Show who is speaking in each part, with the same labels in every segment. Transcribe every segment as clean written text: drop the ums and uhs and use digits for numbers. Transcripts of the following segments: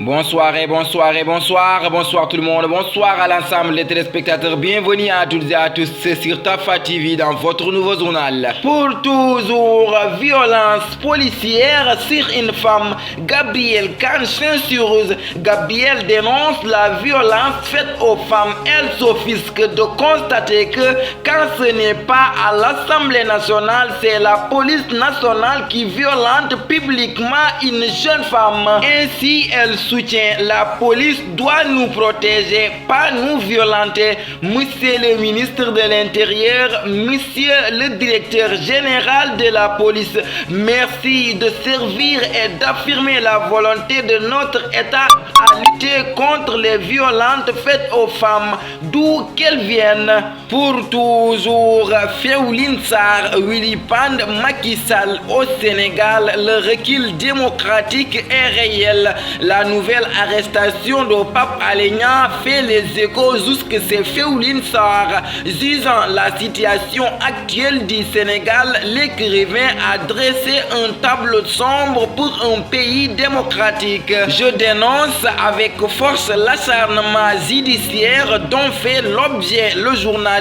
Speaker 1: Bonsoir tout le monde, bonsoir à l'ensemble des téléspectateurs, bienvenue à toutes et à tous sur Tafa TV dans votre nouveau journal. Pour toujours, violence policière sur une femme, Gabrielle Khan censureuse. Gabrielle dénonce la violence faite aux femmes. Elle s'offusque de constater que quand ce n'est pas à l'Assemblée nationale, c'est la police nationale qui violente publiquement une jeune femme. Ainsi, elle soutient la police doit nous protéger, pas nous violenter. Monsieur le ministre de l'Intérieur, monsieur le directeur général de la police, merci de servir et d'affirmer la volonté de notre État à lutter contre les violences faites aux femmes, d'où qu'elles viennent. Pour toujours, Féoulin Sarr, Willy Pand, Macky Sall au Sénégal, le recul démocratique est réel. La nouvelle arrestation de Pape Alé Niang fait les échos jusque c'est Féoulin Sarr. Jugeant la situation actuelle du Sénégal, l'écrivain a dressé un tableau sombre pour un pays démocratique. Je dénonce avec force l'acharnement judiciaire dont fait l'objet le journaliste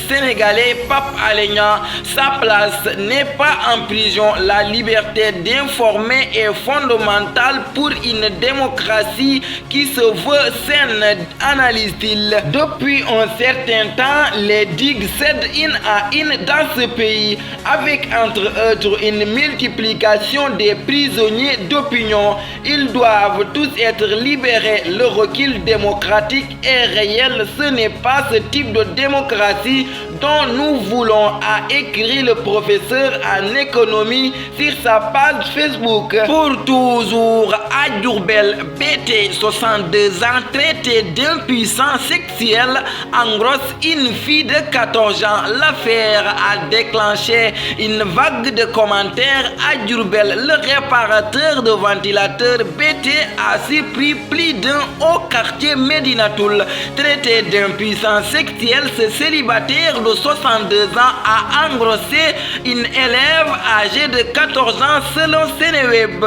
Speaker 1: sénégalais Pape Alé Niang. Sa place n'est pas en prison. La liberté d'informer est fondamentale pour une démocratie qui se veut saine, analyse-t-il. Depuis un certain temps, les digues cèdent une à une dans ce pays, avec entre autres une multiplication des prisonniers d'opinion. Ils doivent tous être libérés. Le recul démocratique est réel. Ce n'est pas ce type de démocratie dont nous voulons, a écrit le professeur en économie sur sa page Facebook. Pour toujours, à Diourbel, BT, 62 ans, traité d'impuissant sexuel, engrosse une fille de 14 ans. L'affaire a déclenché une vague de commentaires à Diourbel. Le réparateur de ventilateurs BT a surpris plus d'un au quartier Médinatoul. Traité d'impuissant sexuel, ce célibataire de 62 ans a engrossé une élève âgée de 14 ans selon Sénéweb.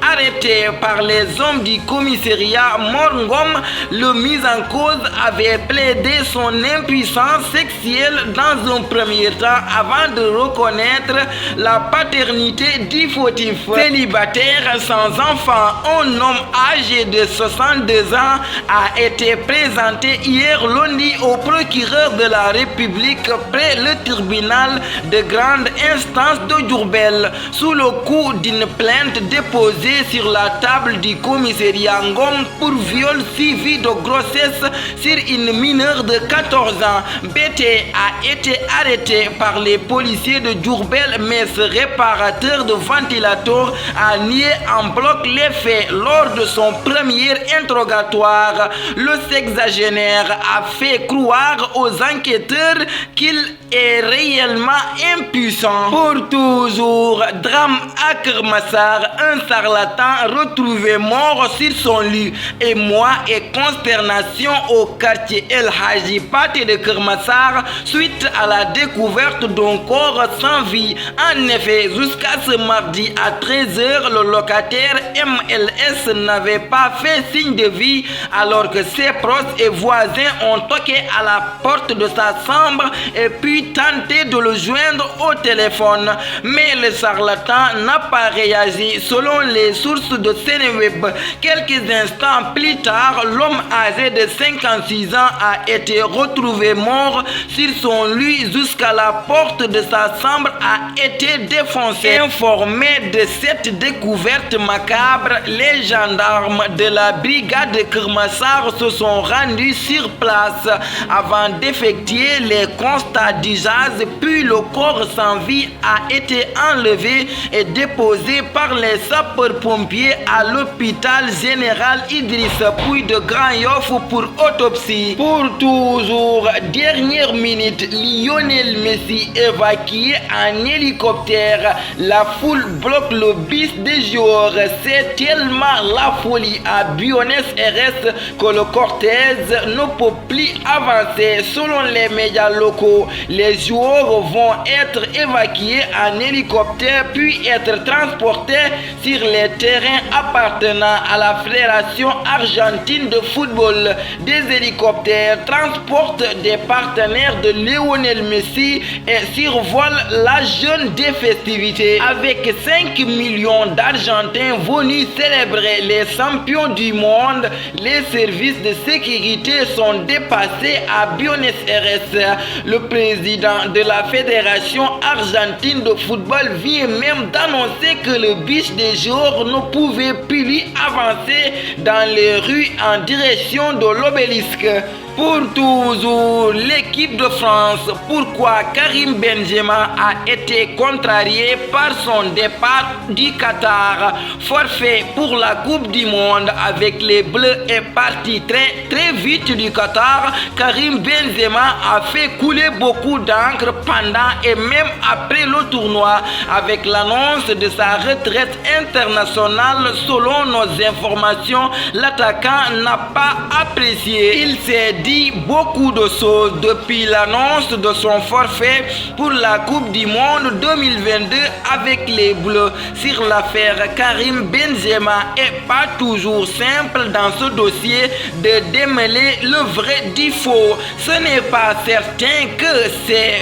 Speaker 1: Arrêté par les hommes du commissariat Morngom, le mis en cause avait plaidé son impuissance sexuelle dans un premier temps avant de reconnaître la paternité du fautif. Célibataire sans enfant, un homme âgé de 62 ans a été présenté hier lundi au procureur de la République près le tribunal de grande instance de Diourbel sous le coup d'une plainte déposée sur la table du commissariat Ngom pour viol suivi de grossesse sur une mineure de 14 ans. BT a été arrêté par les policiers de Diourbel, mais ce réparateur de ventilateur a nié en bloc les faits lors de son premier interrogatoire. Le sexagénaire a fait croire aux enquêteurs qu'il est réellement impuissant. Pour toujours, drame à Keur Massar, un charlatan retrouvé mort sur son lit. Émoi et consternation au quartier El Hadji Pathé de Keur Massar suite à la découverte d'un corps sans vie. En effet, jusqu'à ce mardi à 13h, le locataire MLS n'avait pas fait signe de vie alors que ses proches et voisins ont toqué à la porte de sa chambre et puis tenté de le joindre au téléphone. Mais le charlatan n'a pas réagi selon les sources de Sénéweb. Quelques instants plus tard, l'homme âgé de 56 ans a été retrouvé mort sur son lit jusqu'à la porte de sa chambre a été défoncée. Informés de cette découverte macabre, les gendarmes de la brigade de Keur Massar se sont rendus sur place avant d'effectuer les constats d'usage, puis le corps sans vie a été enlevé et déposé par les sapeurs-pompiers à l'hôpital général Idrissa Pouye de Grand Yoff pour autopsie. Pour toujours, dernière minute, Lionel Messi évacué en hélicoptère. La foule bloque le bus des joueurs. C'est tellement la folie à Buenos Aires que le cortège ne peut plus avancer. Selon les médias locaux, les Les joueurs vont être évacués en hélicoptère puis être transportés sur les terrains appartenant à la Fédération argentine de football. Des hélicoptères transportent des partenaires de Lionel Messi et survolent la zone des festivités. Avec 5 millions d'Argentins venus célébrer les champions du monde, les services de sécurité sont dépassés à Buenos Aires. Le président de la Fédération argentine de football vient même d'annoncer que le bus des joueurs ne pouvait plus avancer dans les rues en direction de l'obélisque. Pour toujours, l'équipe de France. Pourquoi Karim Benzema a été contrarié par son départ du Qatar? Forfait pour la Coupe du Monde avec les Bleus est parti très vite du Qatar. Karim Benzema a fait couler beaucoup d'encre pendant et même après le tournoi. Avec l'annonce de sa retraite internationale, selon nos informations, l'attaquant n'a pas apprécié. Il s'est dit beaucoup de choses depuis l'annonce de son forfait pour la Coupe du Monde 2022 avec les Bleus. Sur l'affaire Karim Benzema est pas toujours simple dans ce dossier de démêler le vrai du faux. Ce n'est pas certain que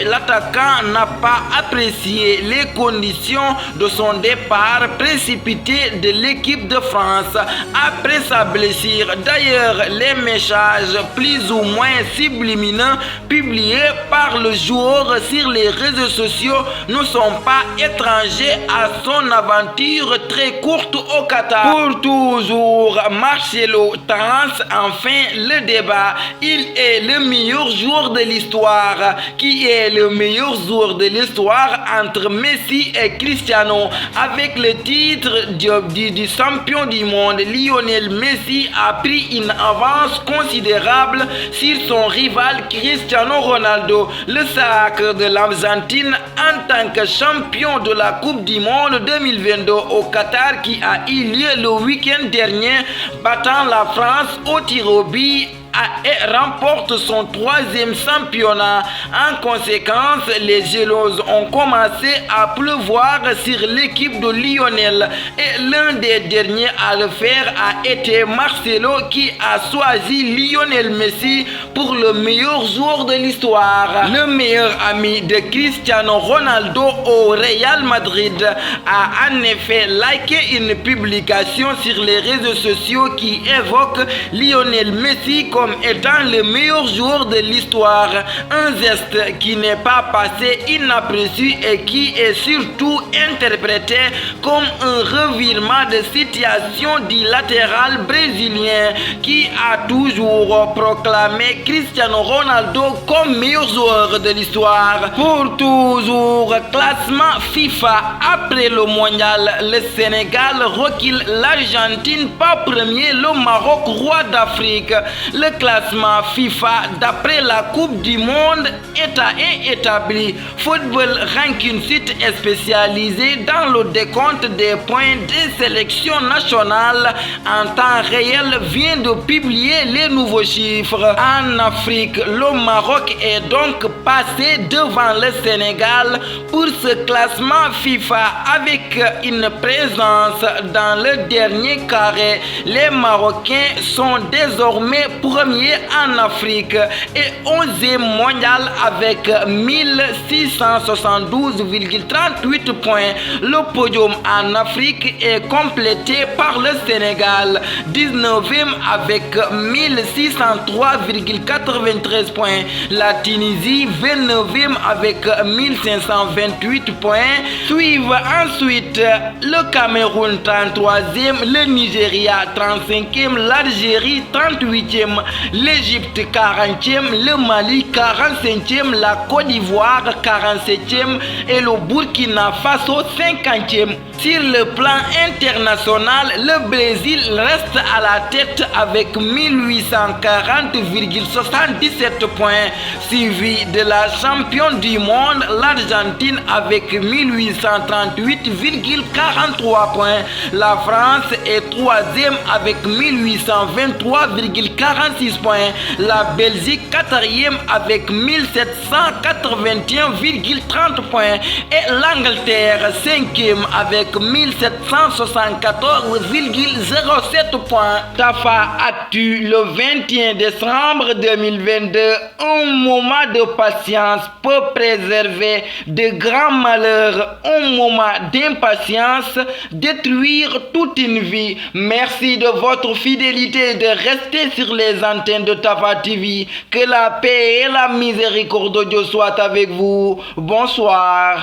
Speaker 1: l'attaquant n'a pas apprécié les conditions de son départ précipité de l'équipe de France après sa blessure. D'ailleurs, les messages plus ou moins subliminaux publiés par le joueur sur les réseaux sociaux ne sont pas étrangers à son aventure très courte au Qatar. Pour toujours, Marcelo tranche enfin le débat. Il est le meilleur joueur de l'histoire. Qui est le meilleur joueur de l'histoire entre Messi et Cristiano? Avec le titre du champion du monde, Lionel Messi a pris une avance considérable sur son rival Cristiano Ronaldo. Le sacre de l'Argentine en tant que champion de la Coupe du Monde 2022 au Qatar qui a eu lieu le week-end dernier, battant la France au tir au but et remporte son 3e championnat. En conséquence, les geloses ont commencé à pleuvoir sur l'équipe de Lionel et l'un des derniers à le faire a été Marcelo qui a choisi Lionel Messi pour le meilleur joueur de l'histoire. Le meilleur ami de Cristiano Ronaldo au Real Madrid a en effet liké une publication sur les réseaux sociaux qui évoque Lionel Messi comme étant le meilleur joueur de l'histoire. Un geste qui n'est pas passé inaperçu et qui est surtout interprété comme un revirement de situation du latéral brésilien qui a toujours proclamé Cristiano Ronaldo comme meilleur joueur de l'histoire. Pour toujours, classement FIFA. Après le mondial, le Sénégal recule l'Argentine, pas premier, le Maroc roi d'Afrique. Le classement FIFA d'après la Coupe du Monde est établi. Football Ranking, site spécialisé dans le décompte des points des sélections nationales en temps réel, vient de publier les nouveaux chiffres. En Afrique, le Maroc est donc passé devant le Sénégal pour ce classement FIFA avec une présence dans le dernier carré. Les Marocains sont désormais premiers en Afrique et 11e mondial avec 1672,38 points. Le podium en Afrique est complété par le Sénégal, 19e avec 1603,93 points. La Tunisie, 29e avec 1528 points. Suivent ensuite le Cameroun, 33e, le Nigeria, 35e, l'Algérie, 38e, l'Égypte, 40e, le Mali, 45e, la Côte d'Ivoire, 47e et le Burkina Faso, 50e. Sur le plan international, le Brésil reste à la tête avec 1840,77 points, suivi de la championne du monde, l'Argentine avec 1838,43 points. La France est troisième avec 1823,46 points. La Belgique quatrième avec 1781,30 points. Et l'Angleterre cinquième avec 1774,07 points. Tafa Actu le 21 décembre 2022. Un moment de patience peut préserver de grands malheurs. Un moment d'impatience détruire toute une vie. Merci de votre fidélité de rester sur les antennes de Tafa TV. Que la paix et la miséricorde de Dieu soient avec vous. Bonsoir.